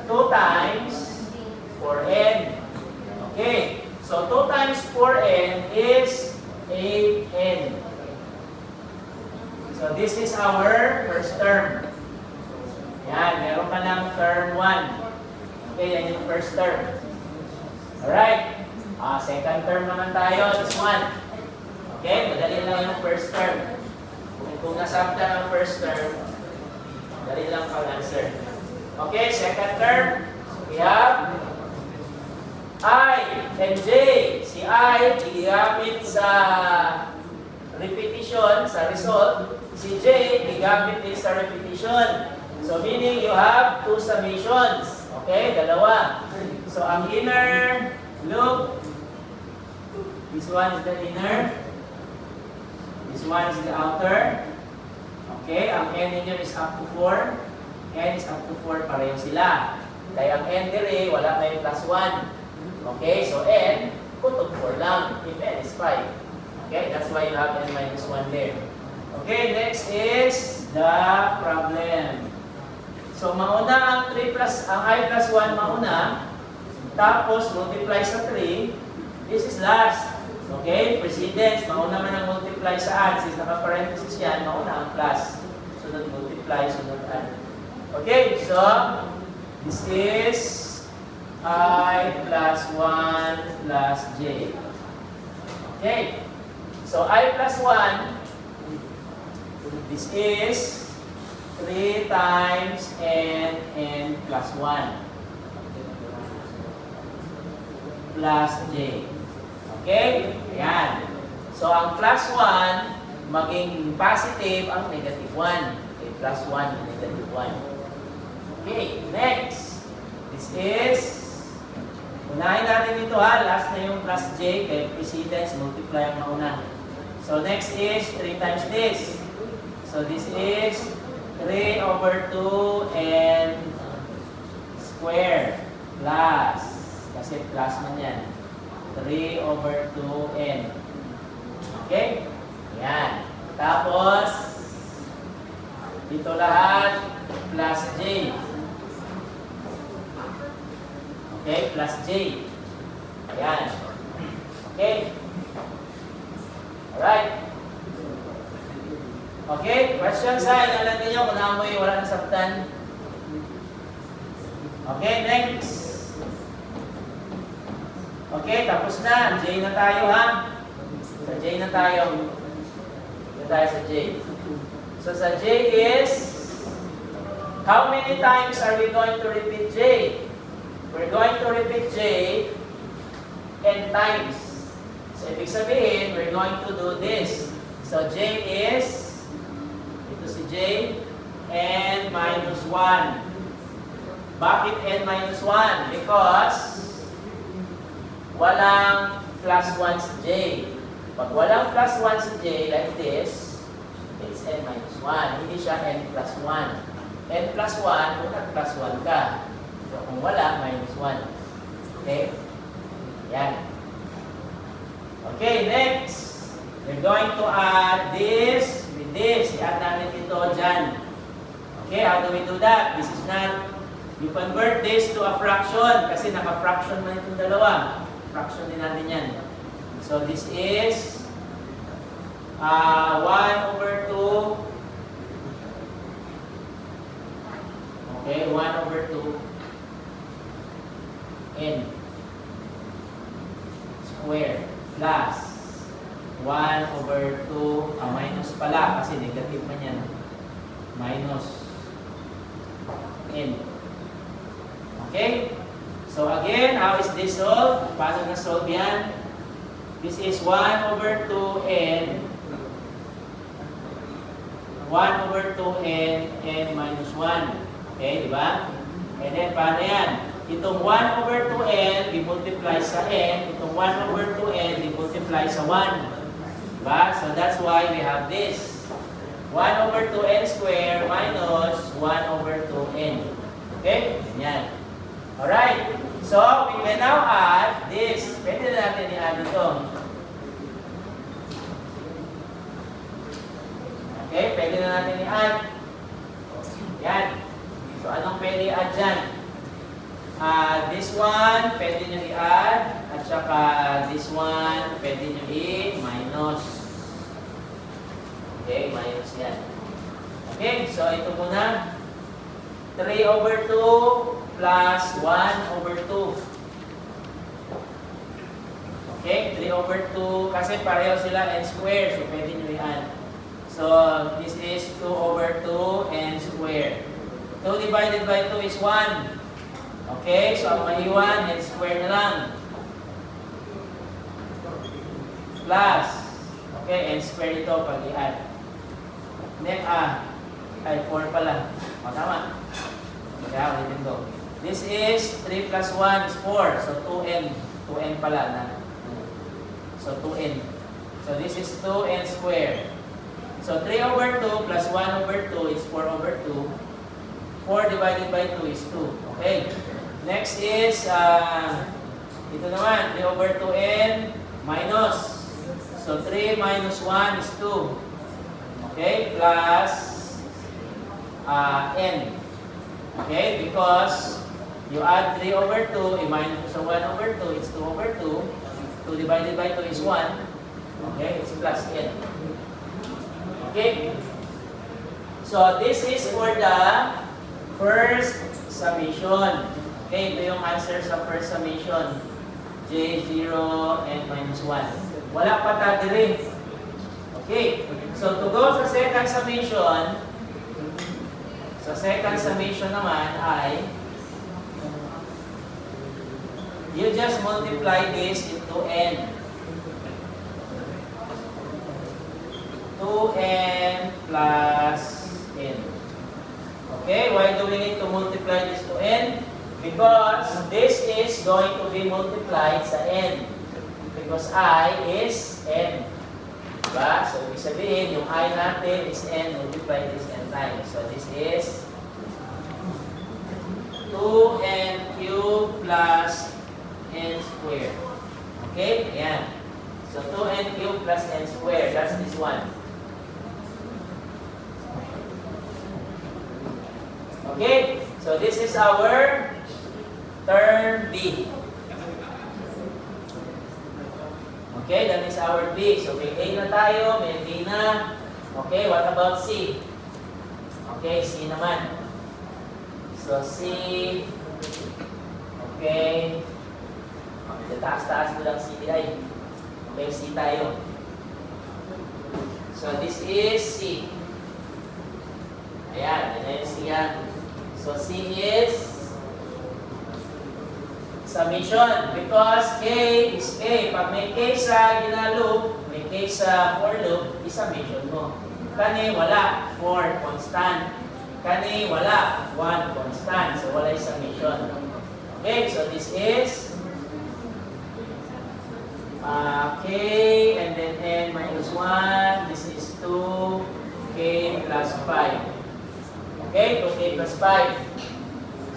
2 times 4n. Okay. So 2 times 4n is 8n. So this is our first term. Yan. Meron ka ng term 1. Okay. Yan yung first term. Alright. Second term naman tayo. This one. Okay. Madali lang yung first term. Kung nasabta ng first term, dali lang pag-answer. Okay, second term, we have I and J. Si I, gigamit sa repetition, sa result. Si J, gigamit din sa repetition. So, meaning you have 2 summations. Okay, dalawa. So, ang inner loop, this one is the inner. This one is the outer. Okay, ang n ninyo is up to 4. N is up to 4, pareho sila. Kaya ang n dire, wala na yung plus 1. Okay, so n, kutog 4 lang. If n is 5. Okay, that's why you have n minus 1 there. Okay, next is the problem. So, mauna ang 3 plus, ang I plus 1 mauna. Tapos, multiply sa 3. This is last. Okay, precedence, mauna man ang multiply sa add. Since naka-parenthesis yan, mauna ang plus. Sunod multiply, sunod add. Okay, so, this is I plus 1 plus J. Okay, so I plus 1, this is 3 times n plus 1 plus J. Okay? Ayan. So, ang plus 1, maging positive ang negative 1. Okay, plus 1, negative 1. Okay, next. This is, unahin natin ito ha, last na yung plus J, kaya precedence, multiply ang mauna. So, next is 3 times this. So, this is 3 over 2 and square plus, kasi plus man yan. 3 over 2n. Okay? Yan. Tapos, dito lahat, plus j. Okay? Plus j. Ayan. Okay? Alright. Okay? Questions ha? Inalan ninyo kung naamoy wala nang sabtan. Okay? Next. Okay, tapos na. J na tayo ha. Sa J na tayo. Ito tayo sa J. So sa J is, how many times are we going to repeat J? We're going to repeat J n times. So ibig sabihin, we're going to do this. So J is, ito si J, n minus 1. Bakit n minus 1? Because walang plus 1 si J. Pag walang plus 1 si J, like this, it's n minus 1. Hindi siya n plus 1. n plus 1, kung nag-plus 1 ka. So, kung wala, minus 1. Okay? Yan. Okay, next. We're going to add this with this. I-add namin ito dyan. Okay, how do we do that? This is not, you convert this to a fraction kasi naka-fraction man itong dalawa. Fraction din natin yan. So, this is 1 over 2. Okay, 1 over 2 n square plus 1 over 2, minus pala kasi negative man yan. Minus n. Okay? So again, how is this solved? Paano na-solve yan? This is 1 over 2n. 1 over 2n, n minus 1. Okay, di ba? And then, paano yan? Itong 1 over 2n, i-multiply sa n. Itong 1 over 2n, i-multiply sa 1. Diba? So, that's why we have this. 1 over 2n square minus 1 over 2n. Okay? Ganyan. Alright. So, we can now add this. Pwede na natin i-add ito. Okay? Pwede na natin i-add. Yan. So, anong pwede i-add dyan? This one, pwede nyo i-add. At saka this one, pwede nyo i-minus. Okay, minus yan. Okay, so ito muna. 3 over 2 plus 1 over 2. Okay, 3 over 2. Kasi pareho sila n square. So, pwede nyo i-add. So, this is 2 over 2 n square. 2 divided by 2 is 1. Okay, so ang maiwan, n square na lang. Plus, okay, n square ito pag i-add. Then, ay 4 pala. O, tama. Kaya, ulitin ko. This is 3 plus 1 is 4. So, 2n. 2n pala na. So, 2n. So, this is 2n square. So, 3 over 2 plus 1 over 2 is 4 over 2. 4 divided by 2 is 2. Okay. Next is, ito naman, 3 over 2n minus. So, 3 minus 1 is 2. Okay, plus n. Okay, because you add 3 over 2, i-minus sa 1 over 2, it's 2 over 2. 2 divided by 2 is 1. Okay, it's plus n. Okay. So, this is for the first summation. Okay, ito yung answer sa first summation. J0 and minus 1. Wala pa tayo rin. Okay, so to go sa second summation naman ay you just multiply this into n. 2n plus n. Okay, why do we need to multiply this to n? Because this is going to be multiplied sa n. Because I is n. Diba? So, ibig sabihin, yung I natin is n, multiply this n times. So, this is 2n cubed plus n squared. Okay? Ayan. So, 2n cubed plus n squared. That's this one. Okay? So, this is our term B. Okay, that is our B. So, may A na tayo, may B na. Okay, what about C? Okay, C naman. So, C. Okay. Taas-taas ko lang C ay. Okay, C tayo. So, this is C. Ayan, and then C yan. So, C is summation because K is K. Pag may K sa gina-loop, may K sa for loop, i-summation mo. Kani wala, 4 constant. Kani wala, 1 constant. So wala i-summation. Okay, so this is K and then N minus 1. This is 2K plus 5. Okay, 2K plus 5.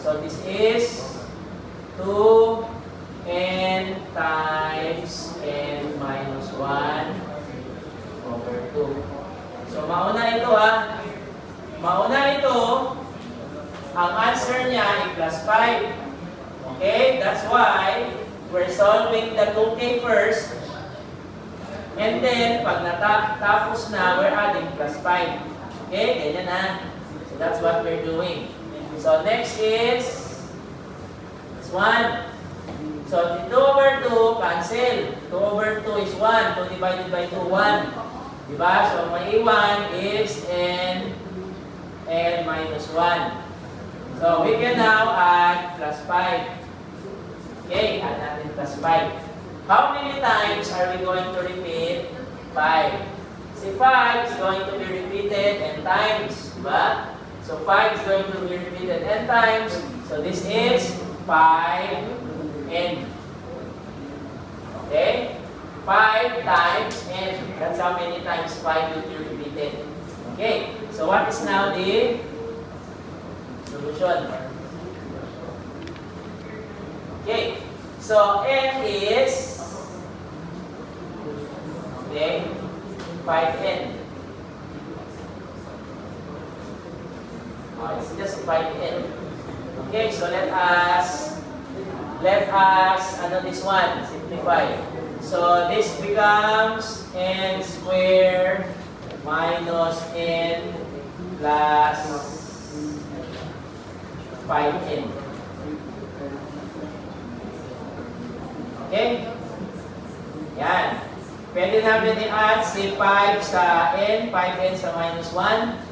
So this is 2n times n minus 1 over 2. So, mauna ito ha. Mauna ito, ang answer niya ay plus 5. Okay? That's why we're solving the 2k first. And then, pag natapos na, we're adding plus 5. Okay? Ganyan na. So, that's what we're doing. So, next is 1. So, 2 over 2, cancel. 2 over 2 is 1. 2 divided by 2, 1. Diba? So, may 1 is n minus 1. So, we can now add plus 5. Okay, add natin plus 5. How many times are we going to repeat 5? Si 5 is going to be repeated n times. Diba? So 5 is going to be repeated n times. So this is 5n. Okay? 5 times n. That's how many times 5 will be repeated. Okay? So what is now the solution? Okay. So n is, okay, 5n. It's just 5n. Okay, so let us this one, simplify. So this becomes n squared minus n plus 5n. Okay? Yan. Pwede namin i-add si 5 sa n, 5n sa minus 1.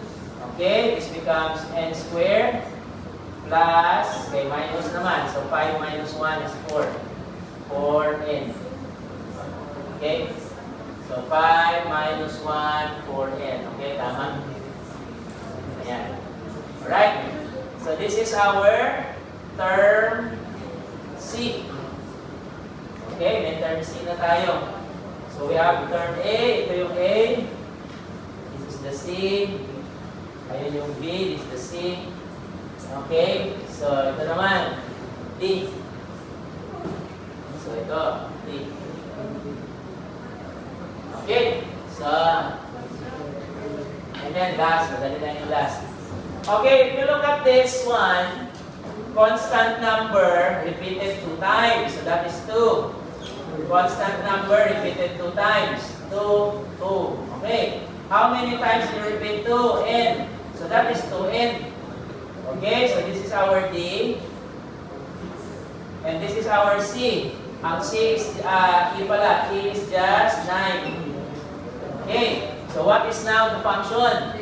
Okay, this becomes n squared plus, okay, minus naman. So 5 minus 1 is 4. 4n. Okay? So 5 minus 1, 4n. Okay, tama? Ayan. Alright? So this is our term C. Okay, may term C na tayo. So we have term A. Ito yung A. This is the C. Ayun yung B, this is the C. Okay? So, ito naman, D. So, ito, D. Okay? So, and then last, madali lang yung last. Okay, if you look at this one, constant number repeated 2 times. So, that is 2. Constant number repeated 2 times. 2, 2. Okay? How many times do you repeat 2? N. So that is 2n. Okay, so this is our D. And this is our C. Ang C is, E pala. E is just 9. Okay, so what is now the function?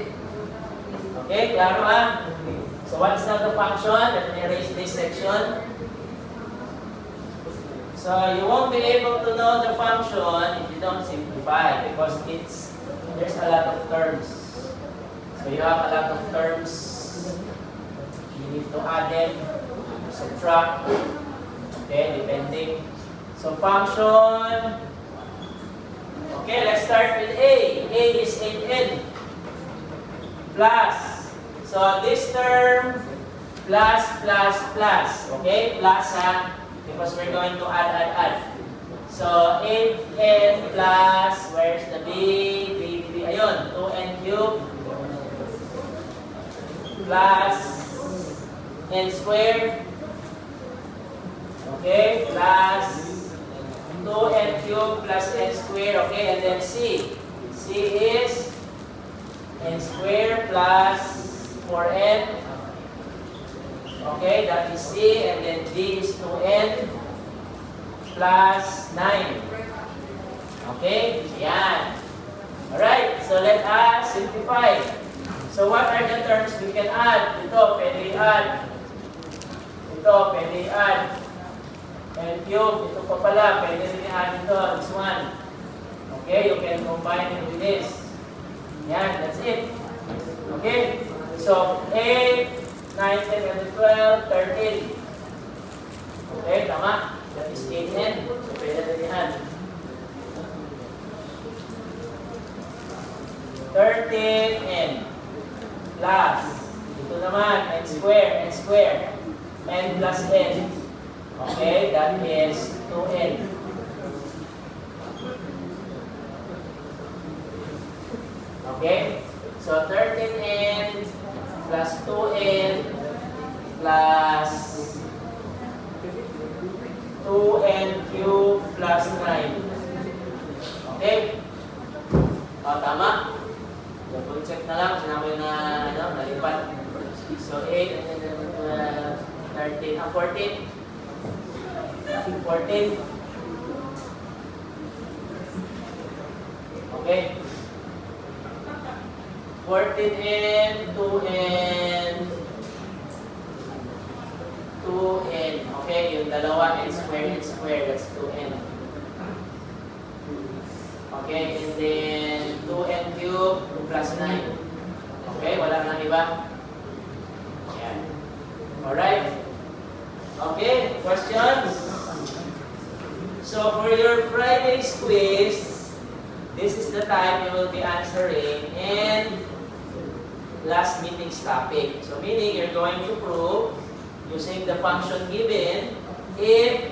Okay, klaro ha? So what is now the function? Let me erase this section. So you won't be able to know the function if you don't simplify because there's a lot of terms. So you have a lot of terms. You need to add them, subtract, okay, depending. So function, okay, let's start with A. A is 8n plus. So this term, plus, okay, plus because we're going to add. So 8n plus, where's the B? B, ayun, 2n cubed. Plus n squared, okay, plus 2n cubed plus n squared, okay, and then C. C is n squared plus 4n, okay, that is C, and then D is 2n plus 9, okay, yan. Alright, so let us simplify. So what are the terms we can add? Ito, pwede i-add. Ito, pwede i-add. And cube, ito pa pala, pwede rin i-add ito, this one. Okay, you can combine it with this. Yan, that's it. Okay, so 8, 9, 10, 11, 12, 13. Okay, tama. That is 8n. So pwede rin i-add. 13n. Plus, ito naman, n square, n plus n. Okay, that is 2n. Okay, so 13n plus 2n plus 2n cubed plus 9. Okay? O, tama? Double check na lang. Sinabi na, nalipat. So, 8, and then 13, 14. 14. Okay. 14n, 2n, 2n. Okay, yung dalawa, n square, that's 2n. Okay, and then 2n cubed plus 9. Okay, wala nang iba. Alright? Okay, questions? So for your Friday's quiz, this is the time you will be answering and last meeting's topic. So meaning you're going to prove using the function given if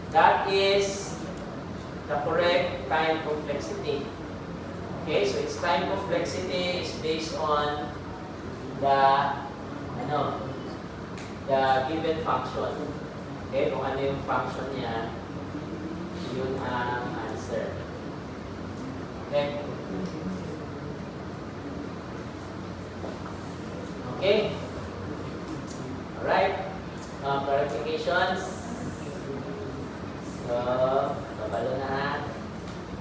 that is the correct time complexity. Okay, so its time complexity is based on the given function. Okay, kung ano yung function niya, yun ang answer. Okay? Okay? Alright? Clarifications? So, kabalo na ha.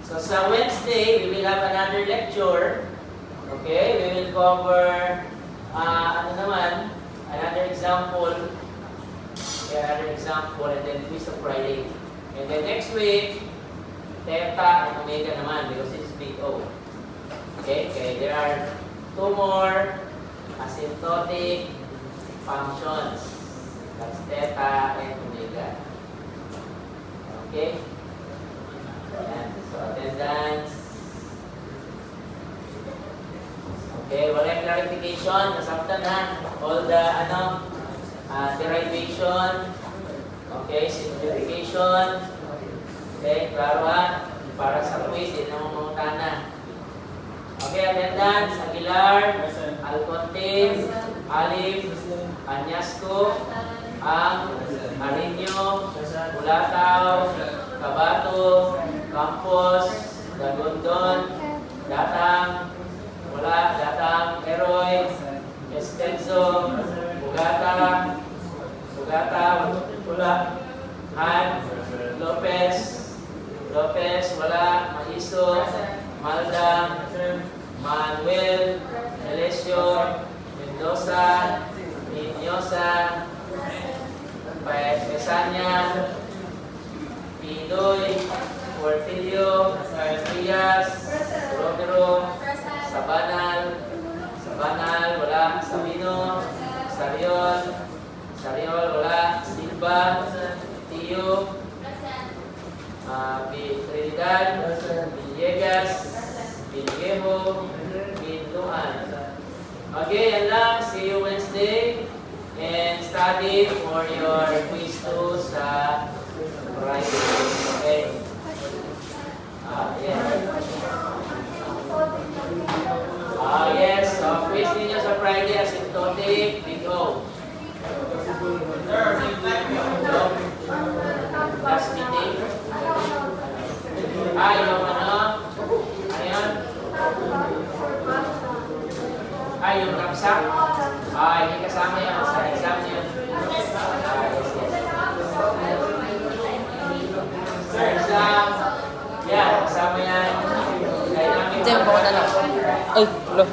So, sa Wednesday, we will have another lecture. Okay? We will cover, another example. Okay, another example, and then quiz of Friday. And then next week, theta and omega naman, because this is big O. Okay? Okay, there are two more asymptotic functions. That's theta and omega. Okay? Ayan. So, attendance. Okay, wala clarification. Nasabtan ha. All the, derivation. Okay, simplification. Okay, klaro ha. Para sa quiz, din naman mamunta na. Okay, attendance. Aguilar, Alcontin, Alif, Anyasco, Ang, Arinyo, Bulataw, Kabato, Campos, Dagondon, Datang, wala, Datang, Eroy, Estenzo, Bugata, wala, Han, Lopez, wala, Mahiso, Maldang, Manuel, Melesio, Mendoza, Minyosa, Pesanya, Pidoy, Portillo, Frias, Romero, Sabanal, wala, Sabino, Sariol, wala, Silva, Tio, Trinidad, Villegas, Villejo, Bintuan. Okay, yan lang. See you Wednesday. And study for your quiz 2 sa Friday. Okay? Yes. So, quiz ninyo sa Friday, asymptotic, big O. Last meeting. Yung ayun. Yung kapsak. Hindi kasama yun sa exam yun. Sa exam, kasama yan. Diyan po ko na lang. Ay, hello.